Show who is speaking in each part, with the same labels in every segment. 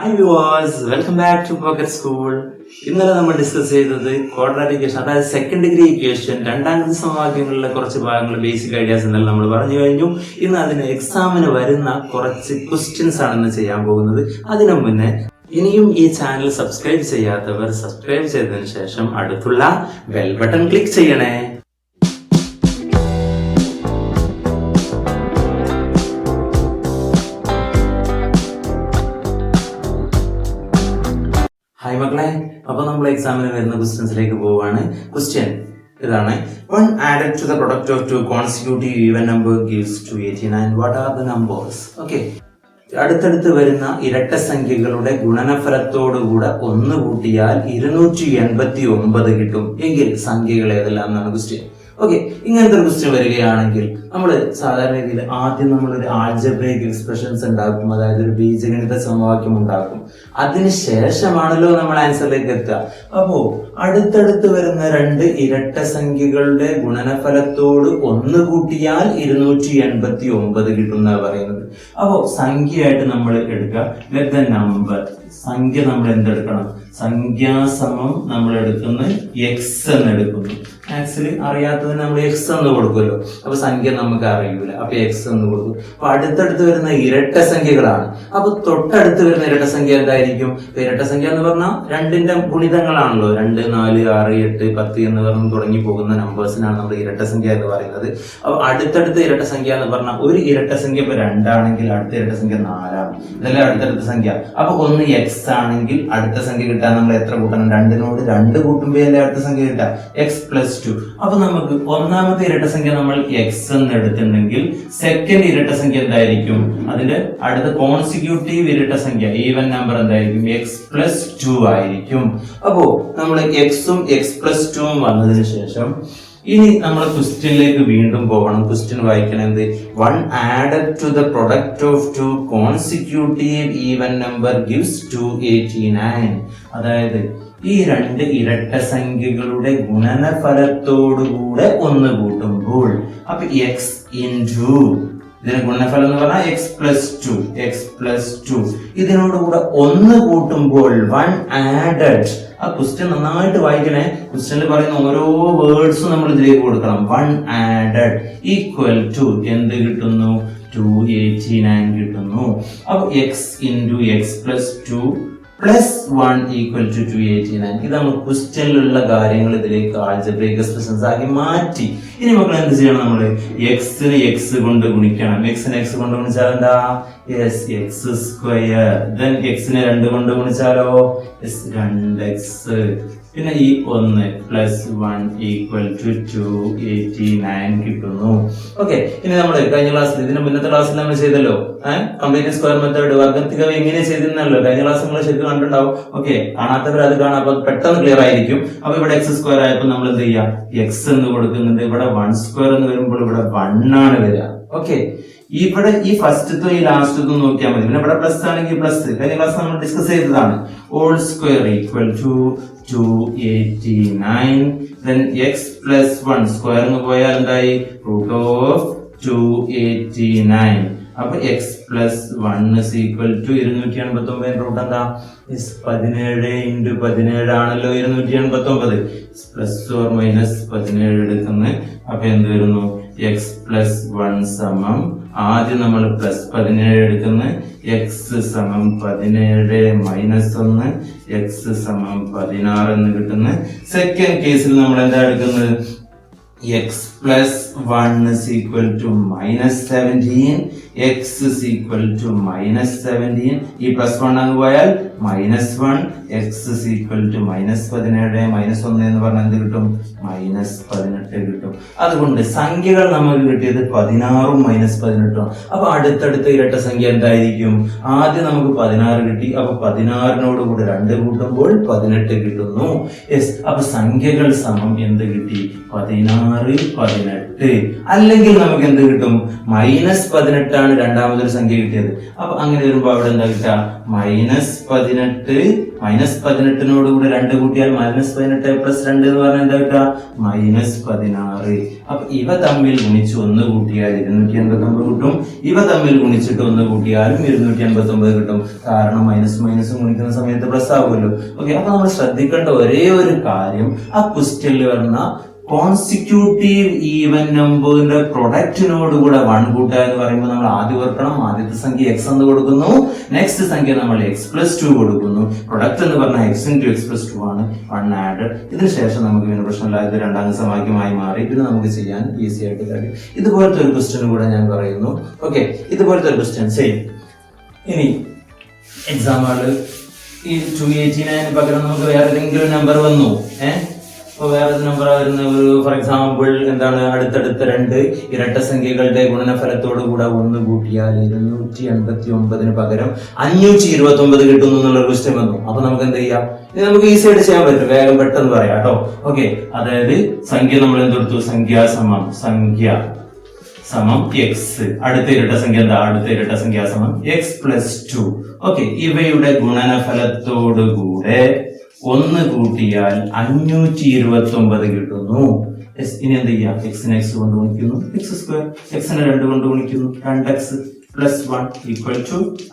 Speaker 1: Hi viewers, welcome back to Pocket School. ഇന്നലെ നമ്മൾ discuss ചെയ്തത് ക്വാഡ്രാറ്റിക് ഇക്വേഷൻ, അതായത് സെക്കൻഡ് ഡിഗ്രി ഇക്വേഷൻ രണ്ടാമത്തെ സമവാക്യങ്ങളിലെ കുറച്ച് ഭാഗങ്ങൾ, ബേസിക് ഐഡിയാസ് എന്നെല്ലാം നമ്മൾ പറഞ്ഞു കഴിഞ്ഞു. ഇന്ന് അതിന് എക്സാമിന് വരുന്ന കുറച്ച് ക്വസ്റ്റ്യൻസ് ആണെന്ന് ചെയ്യാൻ പോകുന്നത്. അതിനു മുന്നേ ഇനിയും ഈ ചാനൽ സബ്സ്ക്രൈബ് ചെയ്യാത്തവർ സബ്സ്ക്രൈബ് ചെയ്തതിനു ശേഷം അടുത്തുള്ള ബെൽ ബട്ടൺ ക്ലിക്ക് ചെയ്യണേ. ഹായ് മക്കളെ, അപ്പൊ നമ്മൾ എക്സാമിന് വരുന്ന ക്വസ്റ്റ്യൻസിലേക്ക് പോവാണ്. ക്വസ്റ്റ്യൻ ഇതാണ്: 1 added to the product of two consecutive even number gives 289. What are the numbers? Okay, അടുത്തടുത്ത് വരുന്ന ഇരട്ട സംഖ്യകളുടെ ഗുണനഫലത്തോടുകൂടെ 1 കൂട്ടിയാൽ 289 കിട്ടും എങ്കിൽ സംഖ്യകൾ ഏതെല്ലാം എന്നാണ് ക്വസ്റ്റ്യൻ. ഓക്കെ, ഇങ്ങനത്തെ ഒരു ക്വസ്റ്റ്യൻ വരികയാണെങ്കിൽ നമ്മൾ സാധാരണ രീതിയിൽ ആദ്യം നമ്മളൊരു ആൾജബ്രിക് എക്സ്പ്രഷൻസ് ഉണ്ടാക്കും, അതായത് ഒരു ബീജഗണിത സമവാക്യം ഉണ്ടാക്കും. അതിനുശേഷമാണല്ലോ നമ്മൾ ആൻസറിലേക്ക് എത്തുക. അപ്പോ അടുത്തടുത്ത് വരുന്ന രണ്ട് ഇരട്ട സംഖ്യകളുടെ ഗുണനഫലത്തോട് 1 കൂട്ടിയാൽ 289 കിട്ടുന്ന പറയുന്നത്. അപ്പോ സംഖ്യയായിട്ട് നമ്മൾ എടുക്കുക. ലെറ്റ് ദ നമ്പർ, സംഖ്യ നമ്മൾ എന്തെടുക്കണം? സംഖ്യാസമം നമ്മൾ എടുക്കുന്നത് എക്സ് എന്ന് എടുക്കുന്നു. ആക്ച്വലി അറിയാത്തതിന് നമ്മൾ എക്സ് എന്ന് കൊടുക്കുമല്ലോ. അപ്പൊ സംഖ്യ നമുക്ക് അറിയൂല, അപ്പൊ എക്സ് എന്ന് കൊടുക്കും. അപ്പൊ അടുത്തടുത്ത് വരുന്ന ഇരട്ട സംഖ്യകളാണ്. അപ്പൊ തൊട്ടടുത്ത് വരുന്ന ഇരട്ട സംഖ്യ എന്തായിരിക്കും? ഇരട്ട സംഖ്യ എന്ന് പറഞ്ഞാൽ രണ്ടിന്റെ ഗുണിതങ്ങളാണല്ലോ. 2, 4, 6, 8, 10 എന്ന് പറഞ്ഞ് തുടങ്ങി പോകുന്ന നമ്പേഴ്സിനാണ് നമ്മൾ ഇരട്ട സംഖ്യ എന്ന് പറയുന്നത്. അപ്പൊ അടുത്തടുത്ത ഇരട്ട സംഖ്യ എന്ന് പറഞ്ഞാൽ ഒരു ഇരട്ട സംഖ്യ ഇപ്പൊ 2 ആണെങ്കിൽ അടുത്ത ഇരട്ട സംഖ്യ 4 ആണ്. ഇതല്ലേ അടുത്തടുത്ത സംഖ്യ. അപ്പൊ ഒന്ന് എക്സ് ആണെങ്കിൽ അടുത്ത സംഖ്യ കിട്ടാൻ നമ്മൾ എത്ര കൂട്ടണം? 2നോട് 2 കൂട്ടുമ്പോ അല്ലേ അടുത്ത സംഖ്യ കിട്ടാം? X plus 2. അപ്പൊ നമുക്ക് ഒന്നാമത്തെ ഇരട്ട സംഖ്യ നമ്മൾ എക്സ് എന്ന് എടുത്തിട്ടുണ്ടെങ്കിൽ സെക്കൻഡ് ഇരട്ട സംഖ്യ എന്തായിരിക്കും? അതിന്റെ അടുത്ത കോൺസിക്യൂട്ടീവ് ഇരട്ട സംഖ്യ ഈവൻ നമ്പർ എന്തായിരിക്കും? എക്സ് പ്ലസ് 2 ആയിരിക്കും. അപ്പോ നമ്മൾ എക്സും എക്സ് പ്ലസ് 2 വന്നതിന് ശേഷം ഇനി നമ്മൾ ക്വസ്റ്റ്യനിലേക്ക് വീണ്ടും പോകണം. ക്വസ്റ്റ്യൻ വായിക്കണത് 1 added to the product of two consecutive even number gives 289. അതായത് ഈ രണ്ട് ഇരട്ട സംഖ്യകളുടെ ഗുണനഫലത്തോടുകൂടെ 1 കൂട്ടുമ്പോൾ, അപ്പൊ എക്സ് ഇൻറ്റു ഇതിന് ഗുണനഫലം എന്ന് പറഞ്ഞാൽ എക്സ് പ്ലസ് 2 ഇതിനോടുകൂടെ 1 കൂട്ടുമ്പോൾ 1 added. ആ ക്വസ്റ്റ്യൻ നന്നായിട്ട് വായിക്കണേ. ക്വസ്റ്റ്യനിൽ പറയുന്ന ഓരോ വേർഡ്സും നമ്മൾ ഇതിലേക്ക് കൊടുക്കണം. 1 added ഈക്വൽ ടു എന്ത് കിട്ടുന്നു? 289 കിട്ടുന്നു. അപ്പൊ X into X plus 2 plus 1 equal to 289. ഇത് നമ്മൾ ക്വസ്റ്റ്യനിലുള്ള കാര്യങ്ങൾ ഇതിലേക്ക് ആൾജബ്രിക് എക്സ്പ്രഷൻസ് ആക്കി മാറ്റി. ഇനി മക്കൾ എന്ത് ചെയ്യണം? നമ്മള് എക്സിന് എക്സ് കൊണ്ട് ഗുണിക്കണം. എക്സിന് എക്സ് കൊണ്ട് ഗുണിച്ചാൽ എന്താ? Yes, X square. ദെൻ എക്സിനെ 2 കൊണ്ട് ഗുണിച്ചാലോ? Yes, 2x. പിന്നെ ഈ 1 പ്ലസ് 1 ഈക്വൽ ടു 289 കിട്ടുന്നു. ഓക്കെ, ഇനി നമ്മൾ കഴിഞ്ഞ ക്ലാസ്സിൽ, ഇതിന്റെ മുന്നത്തെ ക്ലാസ്സിൽ നമ്മൾ ചെയ്തല്ലോ കംപ്ലീറ്റ് സ്ക്വയർ മെത്തേഡ്, വർഗ്ഗത്തിക എങ്ങനെ ചെയ്തിരുന്നല്ലോ. കഴിഞ്ഞ ക്ലാസ് നിങ്ങൾ ശരിക്കും കണ്ടിട്ടുണ്ടാവും. ഓക്കെ, കാണാത്തവർ അത് കാണാം. അപ്പൊ പെട്ടെന്ന് ക്ലിയർ ആയിരിക്കും. അപ്പൊ ഇവിടെ എക്സ് സ്ക്വയർ ആയപ്പോൾ നമ്മൾ എന്ത് ചെയ്യാം? എക്സ് എന്ന് കൊടുക്കുന്നുണ്ട്. ഇവിടെ 1 സ്ക്വയർ എന്ന് വരുമ്പോൾ ഇവിടെ 1 ആണ് വരിക. ഓക്കെ, ഇവിടെ ഈ ഫസ്റ്റത്തും ഈ ലാസ്റ്റത്തും നോക്കിയാൽ മതി. പിന്നെ ഇവിടെ പ്ലസ് ആണെങ്കിൽ പ്ലസ്, കഴിഞ്ഞ ക്ലാസ് നമ്മൾ ഡിസ്കസ് ചെയ്തതാണ്. Whole square equal to 289. then x plus 1 square എന്ന് പോയാൽ എന്തായി? Root of 289. അപ്പൊ X plus 1 is equal to 289. Root എന്താ? 17 ഇൻറ്റു 17 ആണല്ലോ 289. പ്ലസ് ഓർ മൈനസ് 17 എടുക്കുന്നത്. അപ്പൊ എന്ത് വരുന്നു? എക്സ് പ്ലസ് 1 സമം, ആദ്യം നമ്മൾ പ്ലസ് 17 എടുക്കുന്നത്. എക്സ് സമം 17 മൈനസ് 1, എക്സ് സമം 16 എന്ന് കിട്ടുന്നത്. സെക്കൻഡ് കേസിൽ നമ്മൾ എന്താ എടുക്കുന്നത്? X plus 1 is equal to minus 17. X is equal to minus 17. ഈ പ്ലസ് 1 അങ്ങ് പോയാൽ minus 1. X is equal to minus 17 minus 1 എന്ന് പറഞ്ഞാൽ എന്ത് കിട്ടും? മൈനസ് 18 കിട്ടും. അതുകൊണ്ട് സംഖ്യകൾ നമുക്ക് കിട്ടിയത് 16ഉം മൈനസ് 18ഉം. അപ്പൊ അടുത്തടുത്ത ഇരട്ട സംഖ്യ എന്തായിരിക്കും? ആദ്യം നമുക്ക് 16 കിട്ടി. അപ്പൊ 16നോട് കൂടി 2 കൂട്ടുമ്പോൾ 18 കിട്ടുന്നു. യെസ്, അപ്പൊ സംഖ്യകൾ സമം എന്ത് കിട്ടി? 16, 18. 18 അല്ലെങ്കിൽ നമുക്ക് എന്ത് കിട്ടും? -18 രണ്ടാമതൊരു സംഖ്യ കിട്ടിയത്. അപ്പൊ അങ്ങനെ വരുമ്പോ അവിടെ എന്താ കിട്ടുക? -18 കൂടെ 2 കൂട്ടിയാൽ -18 + 2 എന്ന് പറഞ്ഞാൽ എന്താ കിട്ടുക? -16. അപ്പൊ ഇവ തമ്മിൽ ഗുണിച്ച് 1 കൂട്ടിയാൽ 289 കിട്ടും. ഇവ തമ്മിൽ ഗുണിച്ചിട്ട് 1 കൂട്ടിയാലും 289 കിട്ടും. കാരണം മൈനസ് ഗുണിക്കുന്ന സമയത്ത് പ്ലസ് ആവുമല്ലോ. ഓക്കെ, അപ്പൊ നമ്മൾ ശ്രദ്ധിക്കേണ്ട ഒരേ ഒരു കാര്യം, ആ ക്വസ്റ്റ്യനിൽ വരുന്ന കോൺസിക്യൂട്ടീവ് ഈവൻ നമ്പറിന്റെ പ്രൊഡക്റ്റിനോട് കൂടെ 1 കൂട്ടുക എന്ന് പറയുമ്പോൾ നമ്മൾ ആദ്യം ഓർക്കണം, ആദ്യത്തെ സംഖ്യ x എന്ന് കൊടുക്കുന്നു, നെക്സ്റ്റ് സംഖ്യ നമ്മൾ x+2 കൊടുക്കുന്നു. പ്രൊഡക്റ്റ് എന്ന് പറഞ്ഞാൽ x × x+2 ആണ്. 1 ആഡ്. ഇതിന് ശേഷം നമുക്ക് പിന്നെ പ്രശ്നമില്ല, ഇത് രണ്ടാം സമവാക്യമായി മാറി. പിന്നെ നമുക്ക് ചെയ്യാൻ ഈസി ആയിട്ട് കഴിയും. ഇതുപോലത്തെ ഒരു ക്വസ്റ്റ്യൻ കൂടെ ഞാൻ പറയുന്നു. ഓക്കെ, ഇതുപോലത്തെ ഒരു ക്വസ്റ്റ്യൻ സെയിം. ഇനി എക്സാമ്പിൾ ഈ 289 പകരം നമുക്ക് വേറെ ഏതെങ്കിലും നമ്പർ വന്നു. അപ്പൊ വേറെ നമ്പർ വരുന്ന ഒരു ഫോർ എക്സാമ്പിൾ എന്താണ്, അടുത്തടുത്ത 2 ഇരട്ട സംഖ്യകളുടെ ഗുണനഫലത്തോടു കൂടെ 1 കൂട്ടിയാൽ 289 പകരം 529 കിട്ടുന്നു എന്നുള്ള ക്വസ്റ്റ്യൻ വന്നു. അപ്പൊ നമുക്ക് എന്ത് ചെയ്യാം? ഇത് നമുക്ക് ഈസി ആയിട്ട് ചെയ്യാൻ പറ്റും, വേഗം പെട്ടെന്ന് പറയാം കേട്ടോ. ഓക്കെ, അതായത് സംഖ്യ നമ്മൾ എന്തെടുത്തു? സംഖ്യ സമം x. അടുത്ത ഇരട്ട സംഖ്യ എന്താ? അടുത്ത ഇരട്ട സംഖ്യ സമം x+2. ഓക്കെ, ഇവയുടെ ഗുണനഫലത്തോടുകൂടെ 1 കൂട്ടിയാൽ 529 കിട്ടുന്നു. ഇനി എന്ത് ചെയ്യാം? എക്സിനെ x കൊണ്ട് ഗുണിക്കുന്നു, x². എക്സിനെ 2 കൊണ്ട് ഗുണിക്കുന്നു, 2x + 1 =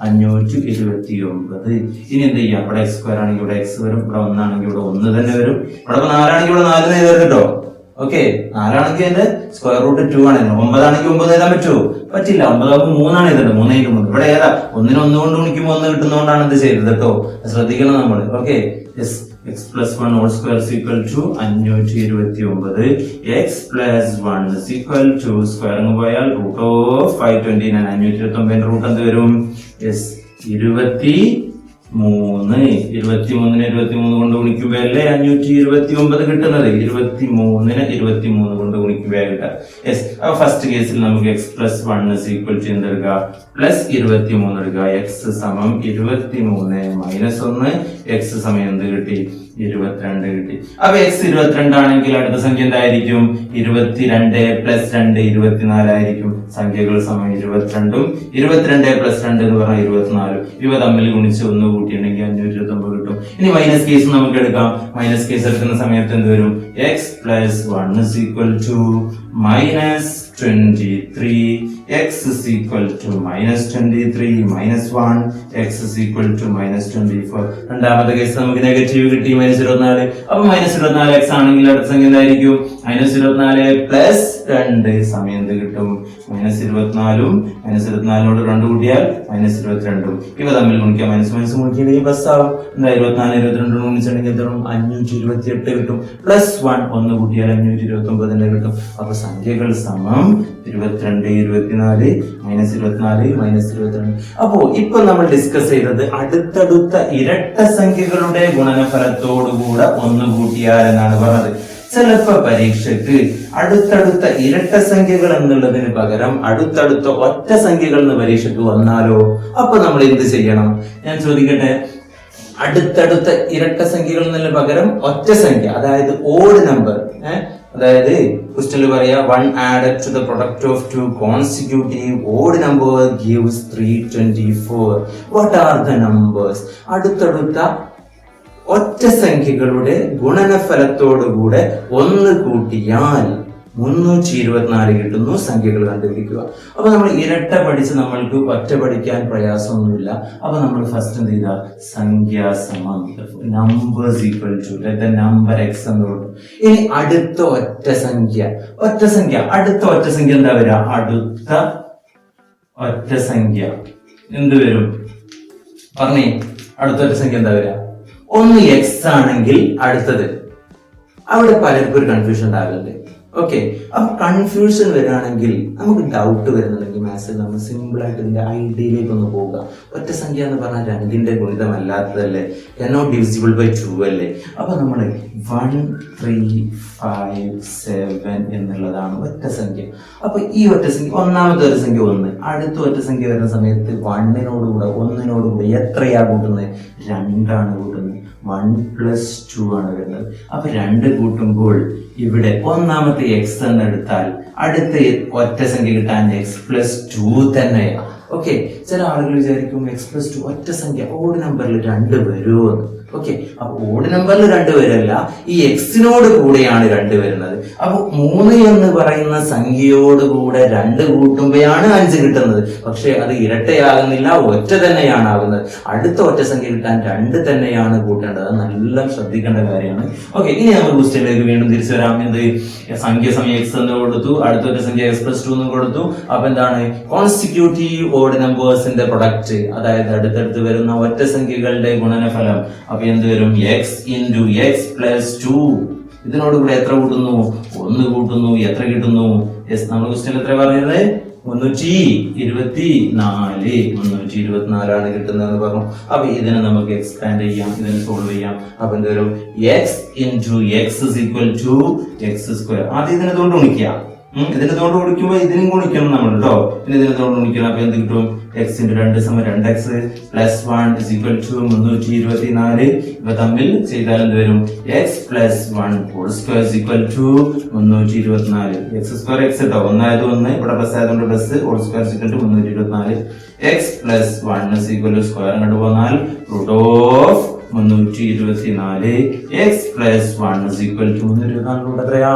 Speaker 1: 529. ഇനി എന്ത് ചെയ്യാം? ഇവിടെ x² ആണെങ്കിൽ ഇവിടെ x വരും, ഇവിടെ 1 ആണെങ്കിൽ ഇവിടെ 1 തന്നെ വരും, ഇവിടെ 4 ആണെങ്കിൽ ഇവിടെ 4 വരും കേട്ടോ. ഓക്കെ, 4 ആണെങ്കിൽ അതിന്റെ √2 ആണ്. 9 ആണെങ്കിൽ 9 എഴുതാൻ പറ്റുമോ? പറ്റില്ല. 9 ആകുമ്പോൾ 3 ആണ് എഴുതേണ്ടത്. 3 × 3 ഇവിടെ ഏതാ? 1 കൊണ്ട് ഗുണിക്കുമ്പോൾ 1 കിട്ടുന്നതുകൊണ്ടാണ് ഇത് ചെയ്തത് കേട്ടോ. ശ്രദ്ധിക്കണം നമ്മൾ. Okay, x+1² = 529. x+1 = സ്ക്വയർ പോയാൽ √529. 529 റൂട്ട് എന്ത് വരും? 23. 23നെ 23 കൊണ്ട് ഗുണിക്കുമ്പോഴല്ലേ 529 കിട്ടുന്നത്. 23നെ 23 കൊണ്ട് ഗുണിക്കുമ്പോഴേ കിട്ടാം. അപ്പൊ ഫസ്റ്റ് കേസിൽ നമുക്ക് x+1 എന്തെടുക്കുക? +23 എടുക്കുക. x സമം 23 - 1. x സമയം എന്ത് കിട്ടി? 22 കിട്ടി. അപ്പൊ x 22 ആണെങ്കിൽ അടുത്ത സംഖ്യ എന്തായിരിക്കും? 22 + 2 24 ആയിരിക്കും. സംഖ്യകൾ സമം 22ഉം 22 + 2 എന്ന് പറഞ്ഞാൽ 24. ഇവ തമ്മിൽ ഗുണിച്ച് 1 കൂട്ടിയിട്ടുണ്ടെങ്കിൽ 529 കിട്ടും. ഇനി മൈനസ് കേസ് നമുക്ക് എടുക്കാം. മൈനസ് കേസ് എടുക്കുന്ന സമയത്ത് എന്ത് വരും? x+1 = -23. x = -23 - 1. x = -24. രണ്ടാമത്തെ കേസ് നമുക്ക് നെഗറ്റീവ് കിട്ടി, -24. അപ്പൊ -24 x ആണെങ്കിൽ അടുത്ത സംഖ്യ എന്തായിരിക്കും? -24 + 2 സമയം എന്ത് കിട്ടും? -24ഉം 24നോട് 2 കൂട്ടിയാൽ -22ഉം. ഇവ തമ്മിൽ ഗുണിക്കാം. മൈനസ് ഗുണിക്കുകയാണെങ്കിൽ പ്ലസ് ആവും. എന്താ? 24 22 ഗുണിച്ചിട്ടുണ്ടെങ്കിൽ എത്ര? 528 കിട്ടും. +1 1 കൂട്ടിയാൽ 529 കിട്ടും. അപ്പൊ സംഖ്യകൾ സമം 22 24 -24 -22. അപ്പോ ഇപ്പൊ നമ്മൾ ഡിസ്കസ് ചെയ്തത് അടുത്തടുത്ത ഇരട്ട സംഖ്യകളുടെ ഗുണനഫലത്തോടുകൂടെ 1 കൂട്ടിയാൽ എന്നാണ് പറഞ്ഞത്. ചിലപ്പോ പരീക്ഷയ്ക്ക് അടുത്തടുത്ത ഇരട്ട സംഖ്യകൾ എന്നുള്ളതിന് പകരം അടുത്തടുത്ത ഒറ്റ സംഖ്യകൾ എന്ന് പരീക്ഷയ്ക്ക് വന്നാലോ? അപ്പൊ നമ്മൾ എന്ത് ചെയ്യണം? ഞാൻ ചോദിക്കട്ടെ, അടുത്തടുത്ത ഇരട്ട സംഖ്യകൾ എന്നതിന് പകരം ഒറ്റ സംഖ്യ, അതായത് ഓഡ് നമ്പർ. അതായത് ക്വസ്റ്റ്യനിൽ പറയാ 1 added to the product of 2 consecutive odd number gives 324. What are the numbers? അടുത്തടുത്ത ഒറ്റ സംഖ്യകളുടെ ഗുണനഫലത്തോടുകൂടെ 1 കൂട്ടിയാൽ 324 കിട്ടുന്നു. സംഖ്യകൾ കണ്ടുപിടിക്കുക. അപ്പൊ നമ്മൾ ഇരട്ട പഠിച്ച് നമ്മൾക്ക് ഒറ്റ പഠിക്കാൻ പ്രയാസമൊന്നുമില്ല. അപ്പൊ നമ്മൾ ഫസ്റ്റ് എന്ത് ചെയ്ത? സംഖ്യ സമം numbers equal to number x എന്ന് കൊടുക്കും. ഇനി അടുത്ത ഒറ്റ സംഖ്യ അടുത്ത ഒറ്റ സംഖ്യ എന്താ വരിക? അടുത്ത ഒറ്റ സംഖ്യ എന്ത് വരും? പറഞ്ഞേ, അടുത്ത ഒറ്റ സംഖ്യ എന്താ വരിക? ഒന്ന് x ആണെങ്കിൽ അടുത്തത്, അവിടെ പലർക്കും ഒരു കൺഫ്യൂഷൻ ഉണ്ടാവില്ലേ? ഓക്കെ, അപ്പൊ കൺഫ്യൂഷൻ വരികയാണെങ്കിൽ, നമുക്ക് ഡൗട്ട് വരുന്നുണ്ടെങ്കിൽ മാത്സിൽ നമ്മൾ സിമ്പിൾ ആയിട്ട് ഇതിന്റെ ഐഡിയയിലേക്ക് ഒന്ന് പോവുക. ഒറ്റ സംഖ്യ എന്ന് പറഞ്ഞാൽ 2ന്റെ ഗുണിതമല്ലാത്തതല്ലേ, not divisible by 2 അല്ലേ? അപ്പൊ നമ്മൾ 1 3 5 7 എന്നുള്ളതാണ് ഒറ്റ സംഖ്യ. അപ്പൊ ഈ ഒറ്റ സംഖ്യ, ഒന്നാമത്തെ ഒരു സംഖ്യ 1, അടുത്ത ഒറ്റ സംഖ്യ വരുന്ന സമയത്ത് 1നോടുകൂടെ 1നോടുകൂടെ എത്രയാ കൂട്ടുന്നത്? 2 ആണ് കൂട്ടുന്നത്. 1 + 2 ആണ് വരുന്നത്. അപ്പൊ 2 കൂട്ടുമ്പോൾ ഇവിടെ ഒന്നാമത്തെ എക്സ് എന്ന് എടുത്താൽ അടുത്ത ഒറ്റ സംഖ്യ കിട്ടാൻ x+2 തന്നെയാണ്. ഓക്കെ, ചില ആളുകൾ വിചാരിക്കും x+2 ഒറ്റ സംഖ്യ ഓഡ് നമ്പറിൽ 2 വരുമോ എന്ന്. ഓക്കെ, അപ്പൊ ഓഡ് നമ്പറിൽ 2 വരല്ല, ഈ എക്സിനോട് കൂടെയാണ് 2 വരുന്നത്. അപ്പൊ 3 എന്ന് പറയുന്ന സംഖ്യയോട് കൂടെ 2 കൂട്ടുമ്പോഴാണ് 5 കിട്ടുന്നത്. പക്ഷെ അത് ഇരട്ടയാകുന്നില്ല, ഒറ്റ തന്നെയാണ് ആകുന്നത്. അടുത്ത ഒറ്റ സംഖ്യ കിട്ടാൻ 2 തന്നെയാണ് കൂട്ടേണ്ടത്. നല്ല ശ്രദ്ധിക്കേണ്ട കാര്യമാണ്. ഓക്കെ, ഇനി നമുക്ക് ക്വസ്റ്റ്യനിലേക്ക് വീണ്ടും തിരിച്ചു വരാം. എന്ത് സംഖ്യ സമയം x എന്ന് കൊടുത്തു, അടുത്ത ഒറ്റ സംഖ്യ x+2 എന്ന് കൊടുത്തു. അപ്പൊ എന്താണ് കോൺസിക്യൂട്ടീവ് ഓഡ് നമ്പേഴ്സിന്റെ പ്രൊഡക്റ്റ്, അതായത് അടുത്തടുത്ത് വരുന്ന ഒറ്റ സംഖ്യകളുടെ ഗുണനഫലം. അപ്പൊ എന്ത് വരും? x into x+2. ഇതിനോട് കൂടെ എത്ര കൂട്ടുന്നു? 1 കൂട്ടുന്നു. എത്ര കിട്ടുന്നു? നമ്മൾ ക്വസ്റ്റ്യൻ എത്ര പറഞ്ഞത്? 324 ആണ് കിട്ടുന്നതെന്ന് പറഞ്ഞു. അപ്പൊ ഇതിനെ നമുക്ക് എക്സ്പാൻഡ് ചെയ്യാം, ഇതിനെ സോൾവ് ചെയ്യാം. അപ്പൊ എന്ത് വരും? x into x is equal to x². ആദ്യം ഇതിനെ കൊണ്ട് ഗുണിക്കാം. ഇതിനെ കൊണ്ട് ഗുണിക്കുമ്പോ ഇതിനും ഗുണിക്കണം നമ്മൾ കേട്ടോ. പിന്നെ ഇതിനെ കൊണ്ട് ഗുണിക്കണം. അപ്പൊ എന്ത് കിട്ടും? x into 2 = 2x plus 1 is equal to 324. ഇവ തമ്മിൽ ചെയ്താൽ എന്ത് വരും? x+1 whole square is equal to 324. x² x കേട്ടോ, ഒന്നായത് 1, ഇവിടെ പ്ലസ് ആയതുകൊണ്ട് plus, whole square is equal to 324. x+1 is equal to square അങ്ങോട്ട് പോന്നാൽ √324. x+1 is equal to 324 എത്രയാ?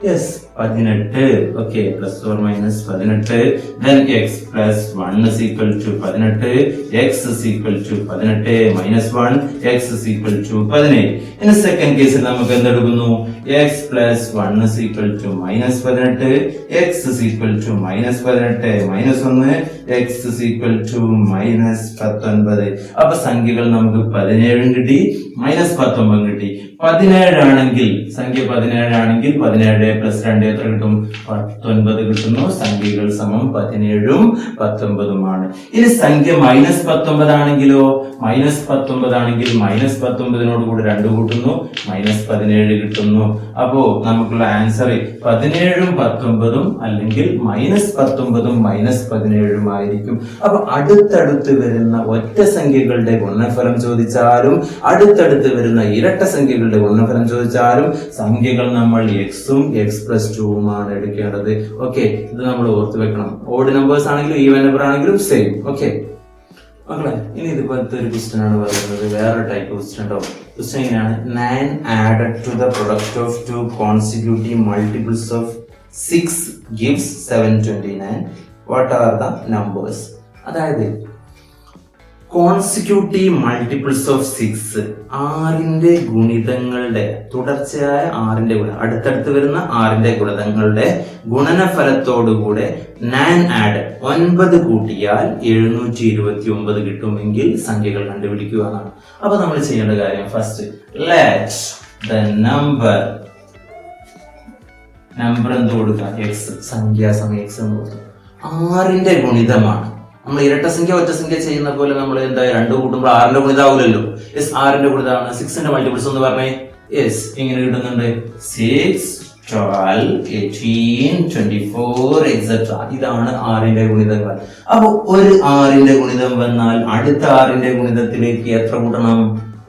Speaker 1: Yes, 18. Okay, plus or minus 18. Then x+1 is equal to 18. X is equal to 18 minus 1. X is equal to 18. In the second case, നമുക്ക് എന്തെടുക്കുന്നു? x+1 is equal to minus 18. X is equal to minus 18 minus 1. X is equal to minus 19. അപ്പൊ സംഖ്യകൾ നമുക്ക് 17 കിട്ടി, minus 19 കിട്ടി. 17 ആണെങ്കിൽ, സംഖ്യ 17 ആണെങ്കിൽ 17 plus 2 എത്ര കിട്ടും? 19 കിട്ടുന്നു. സംഖ്യകൾ സമം 17ഉം 19ഉമാണ്. ഇനി സംഖ്യ -19 ആണെങ്കിലോ? -19 ആണെങ്കിൽ -19നോട് കൂടി 2 കൂട്ടുന്നു, -17 കിട്ടുന്നു. അപ്പോ നമുക്കുള്ള ആൻസർ 17ഉം 19ഉം അല്ലെങ്കിൽ -19ഉം -17ഉം ആയിരിക്കും. അപ്പൊ അടുത്തടുത്ത് വരുന്ന ഒറ്റ സംഖ്യകളുടെ ഗുണനഫലം ചോദിച്ചാലും അടുത്തടുത്ത് വരുന്ന ഇരട്ട സംഖ്യകളുടെ ഗുണനഫലം ചോദിച്ചാലും സംഖ്യകൾ നമ്മൾ എക്സും x+2മാണ് എടുക്കേണ്ടത്. ഓക്കെ, ഇത് നമ്മൾ ഓർത്ത് വെക്കണം. ഓഡ് നമ്പേഴ്സ് ആണെങ്കിലും ഈവൻ നമ്പർ ആണെങ്കിലും സെയിം. ഓക്കെ മക്കളെ, ഇനി ഇതുപോലത്തെ ഒരു ക്വസ്റ്റ്യൻ ആണ് പറയുന്നത്. വേറെ ടൈപ്പ് ക്വസ്റ്റ്യൻ ഉണ്ടോ? ക്വസ്റ്റ്യൻ എങ്ങനെയാണ്? 9 added to the product of 2 consecutive multiples of 6 gives 729. What are the numbers? അതായത് കോൺസിക്യൂട്ടീവ് മൾട്ടിപ്പിൾസ് ഓഫ് 6, 6ന്റെ ഗുണിതങ്ങളുടെ, തുടർച്ചയായ 6ന്റെ ഗുണം, അടുത്തടുത്ത് വരുന്ന 6ന്റെ ഗുണിതങ്ങളുടെ ഗുണനഫലത്തോടുകൂടെ 9 ആഡ് 9 കൂട്ടിയാൽ 729 കിട്ടുമെങ്കിൽ സംഖ്യകൾ കണ്ടുപിടിക്കുക എന്നാണ്. അപ്പൊ നമ്മൾ ചെയ്യേണ്ട കാര്യം, ഫസ്റ്റ് ലെറ്റ് ദ നമ്പർ എന്ത് കൊടുക്കുക? എക്സ്, സംഖ്യാസമയം എക്സ് എന്ന് കൊടുക്കുക. 6ന്റെ ഗുണിതമാണ്. നമ്മൾ ഇരട്ട സംഖ്യ ഒറ്റ സംഖ്യ ചെയ്യുന്ന പോലെ നമ്മൾ എന്താ 2 കൂട്ടുമ്പോൾ 6ന്റെ ഗുണിതാവില്ലല്ലോ. യെസ്, 6ന്റെ ഗുണിതാണ്. 6ന്റെ മൾട്ടിപ്പിൾസ് എന്ന് പറഞ്ഞേ. യെസ്, ഇങ്ങനെ കിട്ടുന്നുണ്ട് 6, 12, 18, 24 എക്സെട്ര. ഇതാണ് 6ന്റെ ഗുണിതങ്ങൾ. അപ്പൊ ഒരു 6ന്റെ ഗുണിതം വന്നാൽ അടുത്ത 6ന്റെ ഗുണിതത്തിലേക്ക് എത്ര കൂട്ടണം?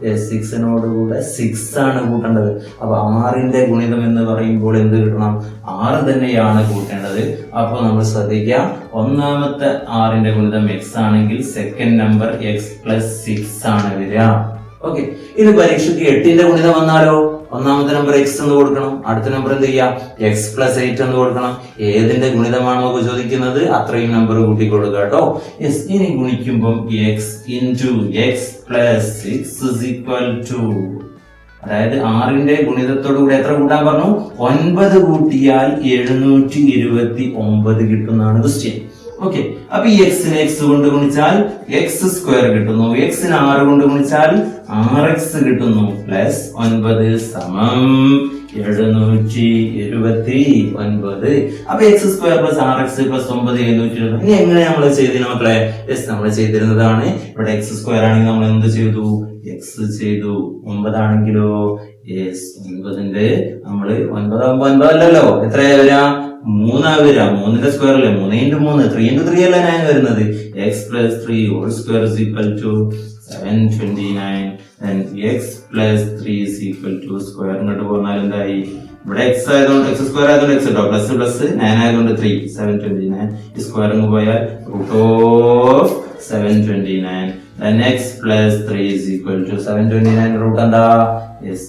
Speaker 1: 6നോട് കൂടെ 6 ആണ് കൂട്ടേണ്ടത്. അപ്പൊ 6ന്റെ ഗുണിതം എന്ന് പറയുമ്പോൾ എന്ത് കിട്ടണം? 6 തന്നെയാണ് കൂട്ടേണ്ടത്. അപ്പൊ നമ്മൾ ശ്രദ്ധിക്കാം, ഒന്നാമത്തെ 6ന്റെ ഗുണിതം x ആണെങ്കിൽ സെക്കൻഡ് നമ്പർ x+6 ആണ് വരിക. ഓക്കെ, ഇത് പരീക്ഷയ്ക്ക് 8ന്റെ ഗുണിതം വന്നാലോ? ഒന്നാമത്തെ നമ്പർ x എന്ന് കൊടുക്കണം, അടുത്ത നമ്പർ എന്ത് ചെയ്യാം? x+8 എന്ന് കൊടുക്കണം. ഏതിന്റെ ഗുണിതമാണോ ചോദിക്കുന്നത് അത്രയും നമ്പർ കൂട്ടി കൊടുക്കുക കേട്ടോ. യെസ്, ഇനി ഗുണിക്കുമ്പോൾ x into x+6 is equal to, അതായത് 6ന്റെ ഗുണിതത്തോടു കൂടി എത്ര കൂട്ടാൻ പറഞ്ഞു? 9 കൂട്ടിയാൽ 729 കിട്ടുന്നതാണ് ക്വസ്റ്റ്യൻ. ഓക്കെ, അപ്പൊ ഈ എക്സിനെ x കൊണ്ട് ഗുണിച്ചാൽ x² കിട്ടുന്നു. എക്സിന് 6 കൊണ്ട് ഗുണിച്ചാൽ 6x കിട്ടുന്നു. പ്ലസ് 9 സമം 729. അപ്പൊ x² പ്ലസ് 6x പ്ലസ് 9 720. ഇനി എങ്ങനെ നമ്മൾ ചെയ്തിരുന്ന മക്കളെ? യെസ്, നമ്മൾ ചെയ്തിരുന്നതാണ്. ഇവിടെ x² ആണെങ്കിൽ നമ്മൾ എന്ത് ചെയ്തു? x ചെയ്തു. 9 ആണെങ്കിലോ? യെസ്, 9ന്റെ നമ്മള് 9 അല്ലല്ലോ, എത്രയാ വരാ? 3 വരാ. 3ന്റെ സ്ക്വയർ അല്ലേ? 3 into 3 3 into 3 അല്ലേ 9 വരുന്നത്. x+3 whole square is equal to 729. Then x plus 3 is equal to square ഇങ്ങോട്ട് പോന്നാൽ എന്തായി? ഇവിടെ x ആയതുകൊണ്ട് x സ്ക്വയർ ആയതുകൊണ്ട് x കേട്ടോ, പ്ലസ് പ്ലസ് 9 ആയതുകൊണ്ട് 3, 729. ഈ സ്ക്വയർ അങ്ങ് പോയാൽ root of 729. Then x plus 3 is equal to 729 root എന്താ? യെസ്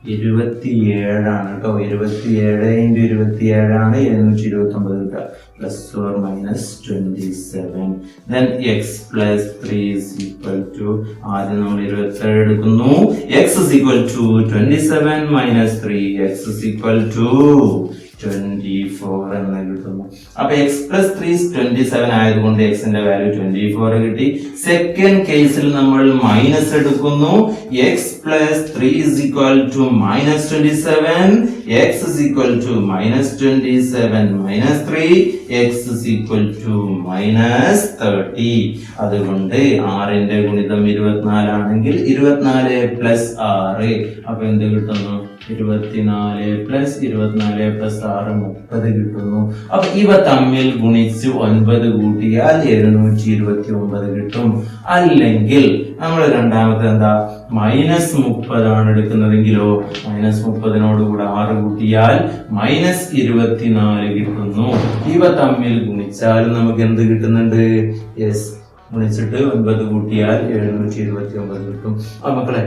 Speaker 1: 27 ആണ് കേട്ടോ. 27 into 27 ആണ് 729 കിട്ടുക. Plus or minus 27. Then x plus 3 is equal to ആദ്യം നമ്മൾ 27 എടുക്കുന്നു. x is equal to 27 minus 3. x is equal to 24 എന്ന് കിട്ടുന്നു. അപ്പൊ x plus 3 is 27 ആയതുകൊണ്ട് x ന്റെ വാല്യൂ 24 കിട്ടി. സെക്കൻഡ് കേസിൽ നമ്മൾ മൈനസ് എടുക്കുന്നു. x plus 3 is equal to minus 27. x is equal to minus 27 minus 3. x is equal to minus 30. അതുകൊണ്ട് 6ന്റെ ഗുണിതം 24 ആണെങ്കിൽ 24 plus 6 അപ്പൊ എന്ത് കിട്ടുന്നു? 24 plus 24 plus 6 30 കിട്ടുന്നു. അപ്പൊ ഇവ തമ്മിൽ ഗുണിച്ച് 9 കൂട്ടിയാൽ 729 കിട്ടും. അല്ലെങ്കിൽ നമ്മൾ രണ്ടാമത്തെ എന്താ മൈനസ് 30 ആണ് എടുക്കുന്നതെങ്കിലോ മൈനസ് 30 കൂടെ 6 കൂട്ടിയാൽ മൈനസ് 24 കിട്ടുന്നു. ഇവ തമ്മിൽ ഗുണിച്ചാലും നമുക്ക് എന്ത് കിട്ടുന്നുണ്ട്? യെസ്, ഗുണിച്ചിട്ട് 9 കൂട്ടിയാൽ 729 കിട്ടും. അപ്പൊ മക്കളെ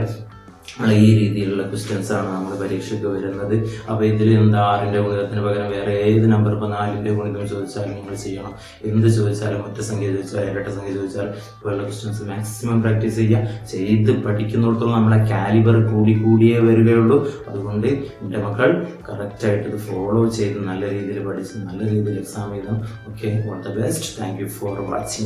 Speaker 1: ഈ രീതിയിലുള്ള ക്വസ്റ്റ്യൻസ് ആണ് നമ്മൾ പരീക്ഷയ്ക്ക് വരുന്നത്. അപ്പൊ ഇതിൽ എന്താ 6ന്റെ ഗുണിതത്തിന് പകരം വേറെ ഏത് നമ്പർ, ഇപ്പൊ 4ന്റെ ഗുണിതം ചോദിച്ചാലും നിങ്ങൾ ചെയ്യണം. എന്ത് ചോദിച്ചാലും, ഒറ്റ സംഖ്യ ചോദിച്ചാൽ, ഇരട്ട സംഖ്യ ചോദിച്ചാൽ പോലുള്ള ക്വസ്റ്റ്യൻസ് മാക്സിമം പ്രാക്ടീസ് ചെയ്യുക. ചെയ്ത് പഠിക്കുന്നിടത്തോളം നമ്മളെ കാലിബർ കൂടിയേ വരികയുള്ളൂ. അതുകൊണ്ട് എൻ്റെ മക്കൾ കറക്റ്റായിട്ട് ഇത് ഫോളോ ചെയ്ത് നല്ല രീതിയിൽ പഠിച്ച് നല്ല രീതിയിൽ എക്സാം എഴുതാം. Okay, all the best. Thank you for watching.